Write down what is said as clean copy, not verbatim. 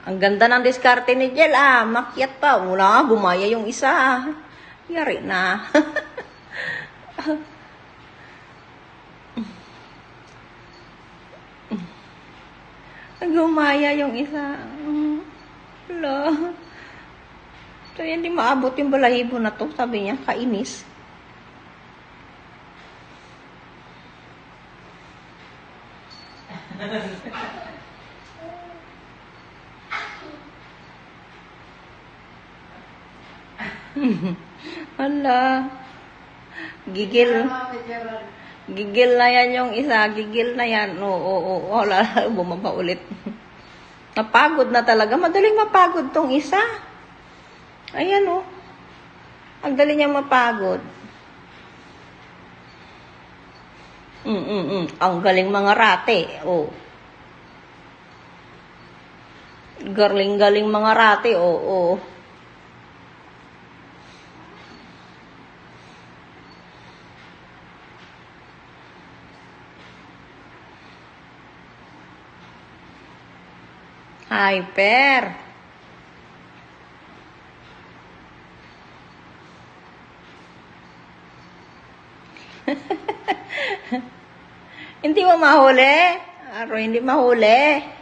Ang ganda ng diskarte ni Jel, ah. Makyat pa. Wala nga, gumaya yung isa. Yari na. Gumaya yung isa. Wala. So, hindi maabot yung balahibo na to. Sabi niya, kainis. Hala. Gigil. Gigil na yan yung isa. Gigil na yan. Oo. Wala. Bumaba ulit. Napagod na talaga. Madaling mapagod tong isa. Ayan o. Ang dali niya mapagod. Ang galing mga rate. Oh. Galing mga rate. Oo. Hyper. Hindi mo mahuli. Aro, hindi mahuli.